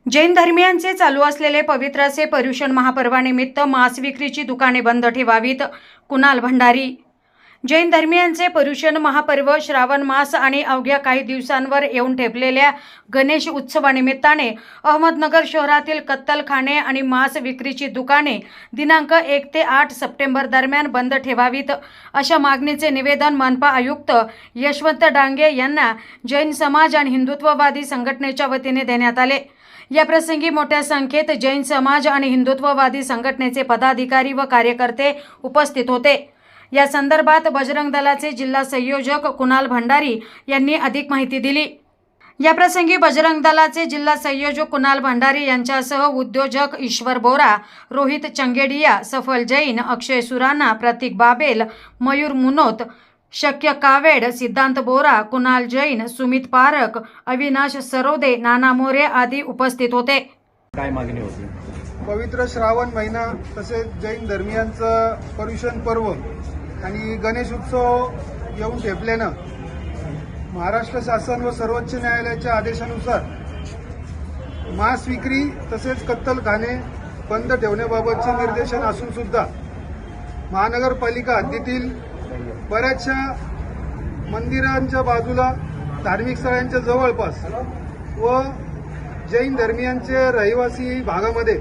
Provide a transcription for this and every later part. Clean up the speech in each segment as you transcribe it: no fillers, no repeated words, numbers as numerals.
जैन धर्मियांचे चालू असलेले पवित्रसे पर्युषण महापर्वानिमित्त मांस विक्रीची दुकाने बंद ठेवावीत. कुणाल भंडारी. जैन धर्मियांचे पर्युषण महापर्व श्रावण मास आणि अवघ्या काही दिवसांवर येऊन ठेपलेल्या गणेश उत्सवानिमित्ताने अहमदनगर शहरातील कत्तलखाने आणि मांस विक्रीची दुकाने दिनांक 1 ते 8 सप्टेंबर दरम्यान बंद ठेवावीत, अशा मागणीचे निवेदन मनपा आयुक्त यशवंत डांगे यांना जैन समाज आणि हिंदुत्ववादी संघटनेच्या वतीने देण्यात आले. या प्रसंगी मोठ्या संख्येत जैन समाज आणि हिंदुत्ववादी संघटनेचे पदाधिकारी व कार्यकर्ते उपस्थित होते. या संदर्भात बजरंग दलाचे जिल्हा संयोजक कुणाल भंडारी यांनी अधिक माहिती दिली. या प्रसंगी बजरंग दलाचे जिल्हा संयोजक कुणाल भंडारी यांच्यासह उद्योजक ईश्वर बोरा, रोहित चंगेडिया, सफल जैन, अक्षय सुराणा, प्रतीक बाबेल, मयूर मुनोत, शक्य कावेड, सिद्धांत बोरा, कुणाल जैन, सुमित पारक, अविनाश सरोदे, नाना मोरे आदी उपस्थित होते. काय मागणी होती? पवित्र श्रावण महिना तसेच जैन धर्मियांचं पर्युषण पर्व आणि गणेश उत्सव येऊन ठेपल्यानं महाराष्ट्र शासन व सर्वोच्च न्यायालयाच्या आदेशानुसार मांस विक्री तसेच कत्तलखाने बंद ठेवण्याबाबतचे निर्देशन असून सुद्धा महानगरपालिका हद्दीतील बऱ्याचशा मंदिरांच्या बाजूला, धार्मिक स्थळांच्या जवळपास व जैन धर्मियांचे रहिवासी भागामध्ये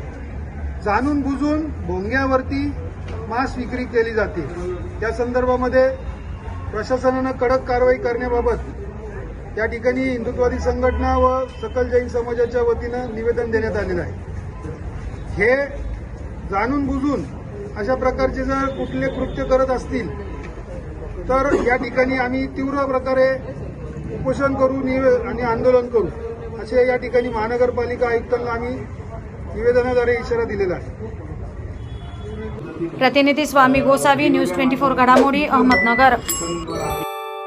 जाणून बुजून भोंग्यावरती मांस विक्री केली जाते. त्या संदर्भामध्ये प्रशासनानं कडक कारवाई करण्याबाबत या ठिकाणी हिंदुत्ववादी संघटना व सकल जैन समाजाच्या वतीनं निवेदन देण्यात आलेलं आहे. हे जाणून बुजून अशा प्रकारचे जर कुठले कृत्य करत असतील तर या ठिकाणी आम्ही तीव्र प्रकारे उपोषण करू आणि आंदोलन करू, असे या ठिकाणी महानगरपालिका आयुक्तांना आम्ही निवेदनाद्वारे इशारा दिलेला आहे. प्रतिनिधी स्वामी गोसावी, न्यूज 24 घडामोडी, अहमदनगर.